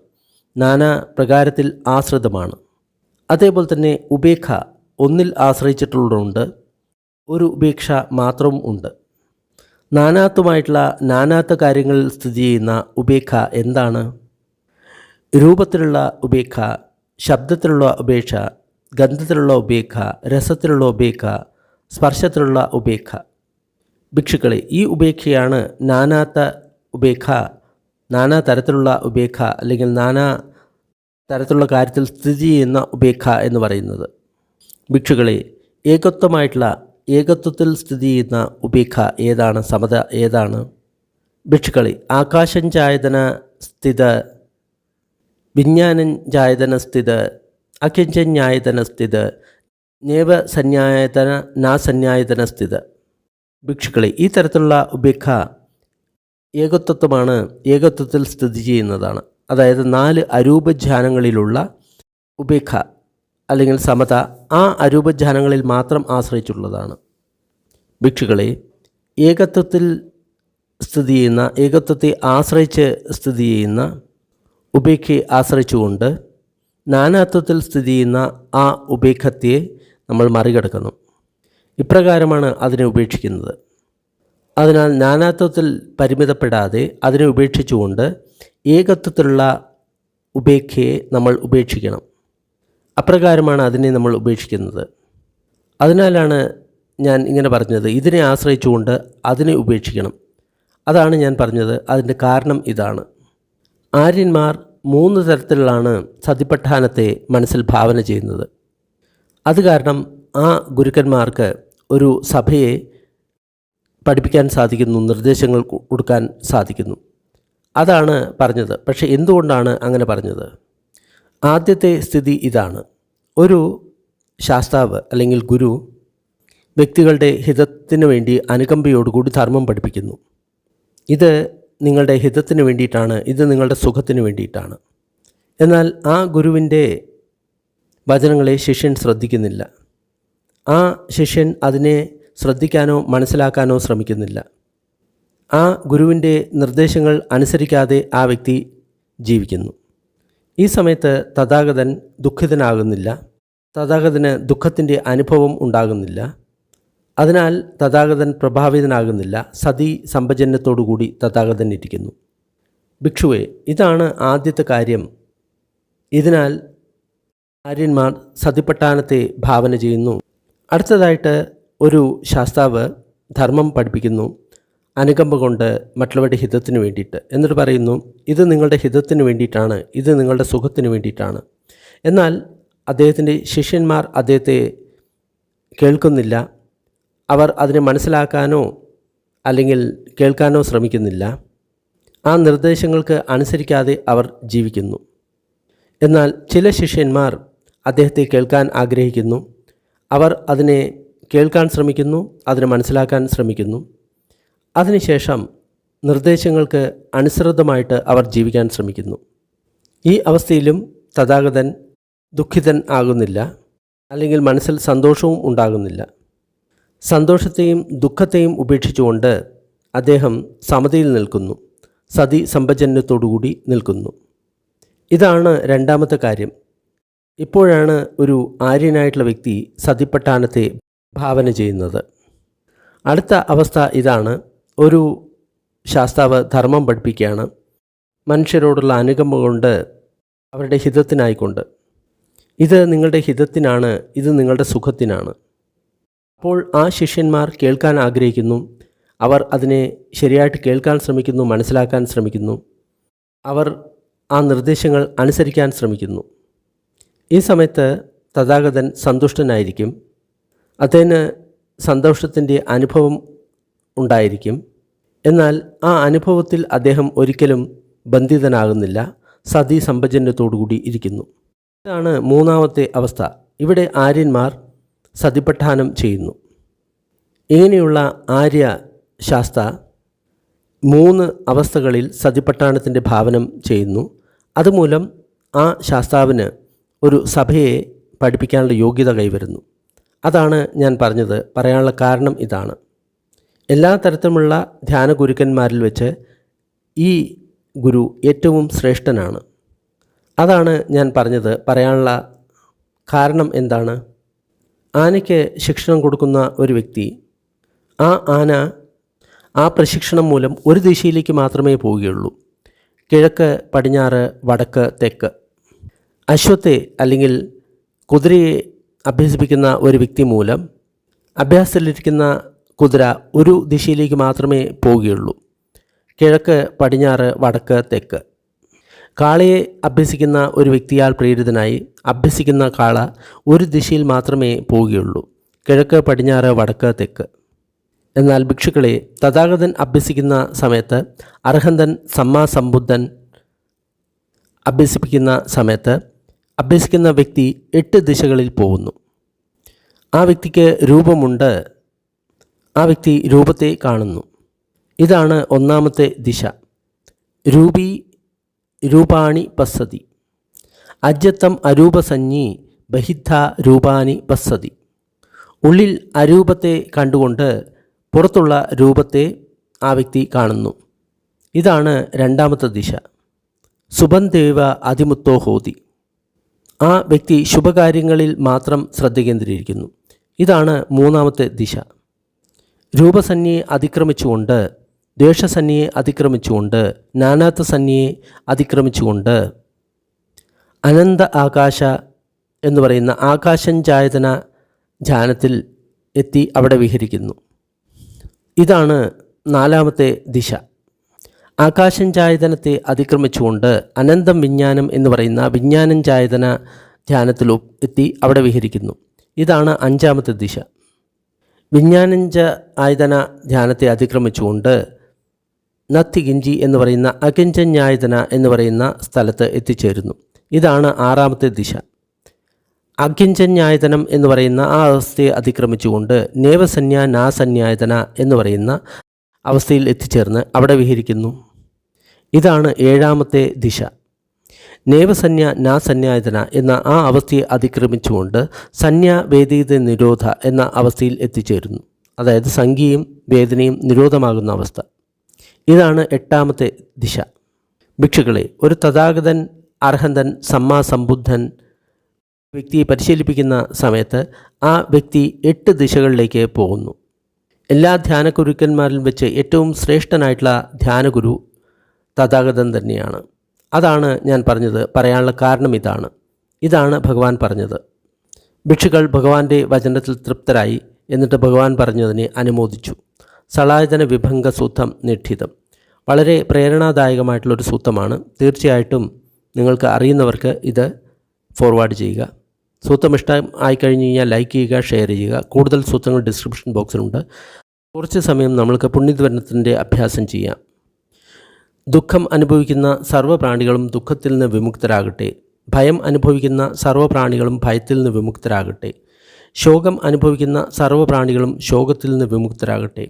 നാനാ പ്രകാരത്തിൽ ആശ്രിതമാണ്. അതേപോലെ തന്നെ ഉപേക്ഷ ഒന്നിൽ ആശ്രയിച്ചിട്ടുള്ളതുണ്ട്, ഒരു ഉപേക്ഷ മാത്രവും ഉണ്ട്. നാനാത്വമായിട്ടുള്ള നാനാത്വ കാര്യങ്ങളിൽ സ്ഥിതി ചെയ്യുന്ന ഉപേക്ഷ എന്താണ്? രൂപത്തിലുള്ള ഉപേക്ഷ, ശബ്ദത്തിലുള്ള ഉപേക്ഷ, ഗന്ധത്തിലുള്ള ഉപേക്ഷ, രസത്തിലുള്ള ഉപേക്ഷ, സ്പർശത്തിലുള്ള ഉപേക്ഷ. ഭിക്ഷുക്കളെ, ഈ ഉപേക്ഷയാണ് നാനാത്വ ഉപേക്ഷ, നാനാ തരത്തിലുള്ള ഉപേക്ഷ അല്ലെങ്കിൽ നാനാ തരത്തിലുള്ള കാര്യത്തിൽ സ്ഥിതി ചെയ്യുന്ന ഉപേക്ഷ എന്ന് പറയുന്നത്. ഭിക്ഷുക്കളെ, ഏകത്വത്തിൽ സ്ഥിതി ചെയ്യുന്ന ഉപേക്ഷ ഏതാണ്? സമത ഏതാണ്? ഭിക്ഷുക്കളെ, ആകാശഞ്ചായതന സ്ഥിത, വിജ്ഞാനഞ്ചായതന സ്ഥിത, അകിഞ്ചന്യായതന സ്ഥിത, നേവ സന്യായതന നാ സന്യായതന സ്ഥിത. ഭിക്ഷുക്കളെ, ഈ തരത്തിലുള്ള ഉപേക്ഷ ഏകത്വമാണ്, ഏകത്വത്തിൽ സ്ഥിതി ചെയ്യുന്നതാണ്. അതായത് 4 അരൂപധ്യാനങ്ങളിലുള്ള ഉപേക്ഷ അല്ലെങ്കിൽ സമത ആ അരൂപധ്യാനങ്ങളിൽ മാത്രം ആശ്രയിച്ചുള്ളതാണ്. ഭിക്ഷുക്കളെ, ഏകത്വത്തിൽ സ്ഥിതി ചെയ്യുന്ന, ഏകത്വത്തെ ആശ്രയിച്ച് സ്ഥിതി ചെയ്യുന്ന ഉപേക്ഷയെ ആശ്രയിച്ചുകൊണ്ട് നാനാത്വത്തിൽ സ്ഥിതി ചെയ്യുന്ന ആ ഉപേക്ഷത്തെ നമ്മൾ മറികടക്കുന്നു. ഇപ്രകാരമാണ് അതിനെ ഉപേക്ഷിക്കുന്നത്. അതിനാൽ നാനാത്വത്തിൽ പരിമിതപ്പെടാതെ അതിനെ ഉപേക്ഷിച്ചുകൊണ്ട് ഏകത്വത്തിലുള്ള ഉപേക്ഷയെ നമ്മൾ ഉപേക്ഷിക്കണം. അപ്രകാരമാണ് അതിനെ നമ്മൾ ഉപേക്ഷിക്കുന്നത്. അതിനാലാണ് ഞാൻ ഇങ്ങനെ പറഞ്ഞത്, ഇതിനെ ആശ്രയിച്ചുകൊണ്ട് അതിനെ ഉപേക്ഷിക്കണം. അതാണ് ഞാൻ പറഞ്ഞത്. അതിൻ്റെ കാരണം ഇതാണ്. ആര്യന്മാർ 3 തരത്തിലാണ് സതിപഠാനത്തെ മനസ്സിൽ ഭാവന ചെയ്യുന്നത്. അത് കാരണം ആ ഗുരുക്കന്മാർക്ക് ഒരു സഭയെ പഠിപ്പിക്കാൻ സാധിക്കുന്നു, നിർദ്ദേശങ്ങൾ കൊടുക്കാൻ സാധിക്കുന്നു. അതാണ് പറഞ്ഞത്. പക്ഷേ എന്തുകൊണ്ടാണ് അങ്ങനെ പറഞ്ഞത്? ആദ്യത്തെ സ്ഥിതി ഇതാണ്. ഒരു ശാസ്താവ് അല്ലെങ്കിൽ ഗുരു വ്യക്തികളുടെ ഹിതത്തിന് വേണ്ടി അനുകമ്പയോടുകൂടി ധർമ്മം പഠിപ്പിക്കുന്നു. ഇത് നിങ്ങളുടെ ഹിതത്തിന് വേണ്ടിയിട്ടാണ്, ഇത് നിങ്ങളുടെ സുഖത്തിന് വേണ്ടിയിട്ടാണ്. എന്നാൽ ആ ഗുരുവിൻ്റെ വചനങ്ങളെ ശിഷ്യൻ ശ്രദ്ധിക്കുന്നില്ല. ആ ശിഷ്യൻ അതിനെ ശ്രദ്ധിക്കാനോ മനസ്സിലാക്കാനോ ശ്രമിക്കുന്നില്ല. ആ ഗുരുവിൻ്റെ നിർദ്ദേശങ്ങൾ അനുസരിക്കാതെ ആ വ്യക്തി ജീവിക്കുന്നു. ഈ സമയത്ത് തഥാഗതൻ ദുഃഖിതനാകുന്നില്ല, തഥാഗതന് ദുഃഖത്തിൻ്റെ അനുഭവം ഉണ്ടാകുന്നില്ല. അതിനാൽ തഥാഗതൻ പ്രഭാവിതനാകുന്നില്ല. സതി സമ്പജന്യത്തോടുകൂടി തഥാഗതൻ ഇരിക്കുന്നു. ഭിക്ഷുവെ, ഇതാണ് ആദ്യത്തെ കാര്യം. ഇതിനാൽ ആര്യന്മാർ സതിപഠാനത്തെ ഭാവന ചെയ്യുന്നു. അടുത്തതായിട്ട് ഒരു ശാസ്താവ് ധർമ്മം പഠിപ്പിക്കുന്നു അനുകമ്പ കൊണ്ട് മറ്റുള്ളവരുടെ ഹിതത്തിന് വേണ്ടിയിട്ട്. എന്നിട്ട് പറയുന്നു, ഇത് നിങ്ങളുടെ ഹിതത്തിന് വേണ്ടിയിട്ടാണ്, ഇത് നിങ്ങളുടെ സുഖത്തിന് വേണ്ടിയിട്ടാണ്. എന്നാൽ അദ്ദേഹത്തിൻ്റെ ശിഷ്യന്മാർ അദ്ദേഹത്തെ കേൾക്കുന്നില്ല. അവർ അതിനെ മനസ്സിലാക്കാനോ അല്ലെങ്കിൽ കേൾക്കാനോ ശ്രമിക്കുന്നില്ല. ആ നിർദ്ദേശങ്ങൾക്ക് അനുസരിക്കാതെ അവർ ജീവിക്കുന്നു. എന്നാൽ ചില ശിഷ്യന്മാർ അദ്ദേഹത്തെ കേൾക്കാൻ ആഗ്രഹിക്കുന്നു. അവർ അതിനെ കേൾക്കാൻ ശ്രമിക്കുന്നു, അതിനെ മനസ്സിലാക്കാൻ ശ്രമിക്കുന്നു. അതിനുശേഷം നിർദ്ദേശങ്ങൾക്ക് അനുസൃതമായിട്ട് അവർ ജീവിക്കാൻ ശ്രമിക്കുന്നു. ഈ അവസ്ഥയിലും തഥാഗതൻ ദുഃഖിതൻ ആകുന്നില്ല, അല്ലെങ്കിൽ മനസ്സിൽ സന്തോഷവും ഉണ്ടാകുന്നില്ല. സന്തോഷത്തെയും ദുഃഖത്തെയും ഉപേക്ഷിച്ചുകൊണ്ട് അദ്ദേഹം സമതയിൽ നിൽക്കുന്നു, സതി സമ്പജന്യത്തോടുകൂടി നിൽക്കുന്നു. ഇതാണ് രണ്ടാമത്തെ കാര്യം. ഇപ്പോഴാണ് ഒരു ആര്യനായിട്ടുള്ള വ്യക്തി സതിപട്ടാനത്തെ ഭാവന ചെയ്യുന്നത്. അടുത്ത അവസ്ഥ ഇതാണ്. ഒരു ശാസ്താവ് ധർമ്മം പഠിപ്പിക്കുകയാണ്, മനുഷ്യരോടുള്ള അനുകമ്പ കൊണ്ട്, അവരുടെ ഹിതത്തിനായിക്കൊണ്ട്. ഇത് നിങ്ങളുടെ ഹിതത്തിനാണ്, ഇത് നിങ്ങളുടെ സുഖത്തിനാണ്. അപ്പോൾ ആ ശിഷ്യന്മാർ കേൾക്കാൻ ആഗ്രഹിക്കുന്നു. അവർ അതിനെ ശരിയായിട്ട് കേൾക്കാൻ ശ്രമിക്കുന്നു, മനസ്സിലാക്കാൻ ശ്രമിക്കുന്നു. അവർ ആ നിർദ്ദേശങ്ങൾ അനുസരിക്കാൻ ശ്രമിക്കുന്നു. ഈ സമയത്ത് തഥാഗതൻ സന്തുഷ്ടനായിരിക്കും. അദ്ദേഹത്തിന് സന്തോഷത്തിൻ്റെ അനുഭവം ഉണ്ടായിരിക്കും. എന്നാൽ ആ അനുഭവത്തിൽ അദ്ദേഹം ഒരിക്കലും ബന്ധിതനാകുന്നില്ല, സതി സമ്പജന്യത്തോടുകൂടി ഇരിക്കുന്നു. ഇതാണ് മൂന്നാമത്തെ അവസ്ഥ. ഇവിടെ ആര്യന്മാർ സതിപഠാനം ചെയ്യുന്നു. ഇങ്ങനെയുള്ള ആര്യ ശാസ്ത്ര 3 അവസ്ഥകളിൽ സതിപഠാനത്തിൻ്റെ ഭാവനം ചെയ്യുന്നു. അതുമൂലം ആ ശാസ്താവിന് ഒരു സഭയെ പഠിപ്പിക്കാനുള്ള യോഗ്യത കൈവരുന്നു. അതാണ് ഞാൻ പറഞ്ഞത്. പറയാനുള്ള കാരണം ഇതാണ്. എല്ലാ തരത്തിലുമുള്ള ധ്യാന ഗുരുക്കന്മാരിൽ വെച്ച് ഈ ഗുരു ഏറ്റവും ശ്രേഷ്ഠനാണ്. അതാണ് ഞാൻ പറഞ്ഞത്. പറയാനുള്ള കാരണം എന്താണ്? ആനയ്ക്ക് ശിക്ഷണം കൊടുക്കുന്ന ഒരു വ്യക്തി, ആ ആന ആ പ്രശിക്ഷണം മൂലം ഒരു ദിശയിലേക്ക് മാത്രമേ പോവുകയുള്ളൂ, കിഴക്ക്, പടിഞ്ഞാറ്, വടക്ക്, തെക്ക്. അശ്വത്തെ അല്ലെങ്കിൽ കുതിരയെ അഭ്യസിപ്പിക്കുന്ന ഒരു വ്യക്തി മൂലം അഭ്യാസത്തിലിരിക്കുന്ന കുതിര ഒരു ദിശയിലേക്ക് മാത്രമേ പോവുകയുള്ളൂ, കിഴക്ക്, പടിഞ്ഞാറ്, വടക്ക്, തെക്ക്. കാളയെ അഭ്യസിക്കുന്ന ഒരു വ്യക്തിയാൽ പ്രേരിതനായി അഭ്യസിക്കുന്ന കാള ഒരു ദിശയിൽ മാത്രമേ പോവുകയുള്ളൂ, കിഴക്ക്, പടിഞ്ഞാറ്, വടക്ക്, തെക്ക്. എന്നാൽ ഭിക്ഷുക്കളെ തഥാഗതൻ അഭ്യസിക്കുന്ന സമയത്ത്, അർഹന്തൻ സമ്മാസംബുദ്ധൻ അഭ്യസിപ്പിക്കുന്ന സമയത്ത് അഭ്യസിക്കുന്ന വ്യക്തി 8 ദിശകളിൽ പോകുന്നു. ആ വ്യക്തിക്ക് രൂപമുണ്ട്, ആ വ്യക്തി രൂപത്തെ കാണുന്നു. ഇതാണ് ഒന്നാമത്തെ ദിശ. രൂപീ രൂപാണി പശ്യതി, അജ്യത്തം അരൂപസഞ്ജീ ബഹിദ്ധ രൂപാനി പശ്യതി. ഉള്ളിൽ അരൂപത്തെ കണ്ടുകൊണ്ട് പുറത്തുള്ള രൂപത്തെ ആ വ്യക്തി കാണുന്നു. ഇതാണ് രണ്ടാമത്തെ ദിശ. സുബന്ധേവ അതിമുക്തോ ഹോതി. ആ വ്യക്തി ശുഭകാര്യങ്ങളിൽ മാത്രം ശ്രദ്ധ കേന്ദ്രീകരിക്കുന്നു. ഇതാണ് മൂന്നാമത്തെ ദിശ. രൂപസന്യയെ അതിക്രമിച്ചുകൊണ്ട്, ദ്വേഷസന്യയെ അതിക്രമിച്ചുകൊണ്ട്, നാനാത്വ സന്യയെ അതിക്രമിച്ചുകൊണ്ട് അനന്ത ആകാശ എന്ന് പറയുന്ന ആകാശഞ്ചായതന ധ്യാനത്തിൽ എത്തി അവിടെ വിഹരിക്കുന്നു. ഇതാണ് നാലാമത്തെ ദിശ. ആകാശഞ്ചായതനത്തെ അതിക്രമിച്ചുകൊണ്ട് അനന്തം വിജ്ഞാനം എന്ന് പറയുന്ന വിജ്ഞാനഞ്ചായതന ധ്യാനത്തിൽ എത്തി അവിടെ വിഹരിക്കുന്നു. ഇതാണ് അഞ്ചാമത്തെ ദിശ. വിജ്ഞാനഞ്ച ആയതന ധ്യാനത്തെ അതിക്രമിച്ചുകൊണ്ട് നത്തികിഞ്ചി എന്ന് പറയുന്ന അകിഞ്ചന്യായതന എന്ന് പറയുന്ന സ്ഥലത്ത് എത്തിച്ചേരുന്നു. ഇതാണ് ആറാമത്തെ ദിശ. അകിഞ്ചന്യായതനം എന്ന് പറയുന്ന ആ അവസ്ഥയെ അതിക്രമിച്ചുകൊണ്ട് നേവസന്യ നാസന്യായതന എന്ന് പറയുന്ന അവസ്ഥയിൽ എത്തിച്ചേർന്ന് അവിടെ വിഹരിക്കുന്നു. ഇതാണ് ഏഴാമത്തെ ദിശ. നേവസന്യ നാസന്യായതന എന്ന ആ അവസ്ഥയെ അതിക്രമിച്ചുകൊണ്ട് സന്യ വേദീത നിരോധ എന്ന അവസ്ഥയിൽ എത്തിച്ചേരുന്നു. അതായത് സംഖ്യയും വേദനയും നിരോധമാകുന്ന അവസ്ഥ. ഇതാണ് എട്ടാമത്തെ ദിശ. ഭിക്ഷുക്കളെ, ഒരു തഥാഗതൻ, അർഹന്തൻ, സമ്മാസംബുദ്ധൻ വ്യക്തിയെ പരിശീലിപ്പിക്കുന്ന സമയത്ത് ആ വ്യക്തി 8 ദിശകളിലേക്ക് പോകുന്നു. എല്ലാ ധ്യാനഗുരുക്കന്മാരിൽ വെച്ച് ഏറ്റവും ശ്രേഷ്ഠനായിട്ടുള്ള ധ്യാനഗുരു തഥാഗതൻ തന്നെയാണ്. അതാണ് ഞാൻ പറഞ്ഞത്. പറയാനുള്ള കാരണം ഇതാണ് ഭഗവാൻ പറഞ്ഞത്. ഭിക്ഷുക്കൾ ഭഗവാന്റെ വചനത്തിൽ തൃപ്തരായി. എന്നിട്ട് ഭഗവാൻ പറഞ്ഞതിനെ അനുമോദിച്ചു. സളായതന വിഭംഗ സൂത്രം നിഠിതം. വളരെ പ്രേരണാദായകമായിട്ടുള്ളൊരു സൂത്രമാണ്. തീർച്ചയായിട്ടും നിങ്ങൾക്ക് അറിയുന്നവർക്ക് ഇത് ഫോർവേഡ് ചെയ്യുക. സൂത്രം ഇഷ്ടം ആയിക്കഴിഞ്ഞ് കഴിഞ്ഞാൽ ലൈക്ക് ചെയ്യുക, ഷെയർ ചെയ്യുക. കൂടുതൽ സൂത്രങ്ങൾ ഡിസ്ക്രിപ്ഷൻ ബോക്സിലുണ്ട്. കുറച്ച് സമയം നമ്മൾക്ക് പുണ്യധ്വനത്തിൻ്റെ അഭ്യാസം ചെയ്യാം. ദുഃഖം അനുഭവിക്കുന്ന സർവ്വപ്രാണികളും ദുഃഖത്തിൽ നിന്ന് വിമുക്തരാകട്ടെ. ഭയം അനുഭവിക്കുന്ന സർവ്വപ്രാണികളും ഭയത്തിൽ നിന്ന് വിമുക്തരാകട്ടെ. ശോകം അനുഭവിക്കുന്ന സർവ്വപ്രാണികളും ശോകത്തിൽ നിന്ന് വിമുക്തരാകട്ടെ.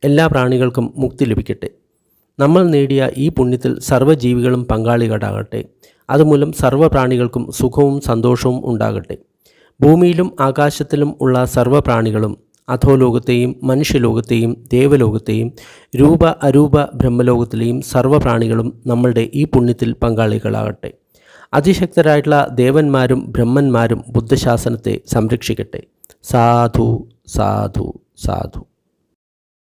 എല്ലാ പ്രാണികൾക്കും മുക്തി ലഭിക്കട്ടെ. നമ്മൾ നേടിയ ഈ പുണ്യത്തിൽ സർവ്വജീവികളും പങ്കാളികളാകട്ടെ. അതുമൂലം സർവ്വപ്രാണികൾക്കും സുഖവും സന്തോഷവും ഉണ്ടാകട്ടെ. ഭൂമിയിലും ആകാശത്തിലും ഉള്ള സർവ്വപ്രാണികളും അധോലോകത്തെയും മനുഷ്യലോകത്തെയും ദേവലോകത്തെയും രൂപ അരൂപ ബ്രഹ്മലോകത്തിലെയും സർവ്വപ്രാണികളും നമ്മളുടെ ഈ പുണ്യത്തിൽ പങ്കാളികളാകട്ടെ. അതിശക്തരായിട്ടുള്ള ദേവന്മാരും ബ്രഹ്മന്മാരും ബുദ്ധശാസനത്തെ സംരക്ഷിക്കട്ടെ. സാധു സാധു സാധു.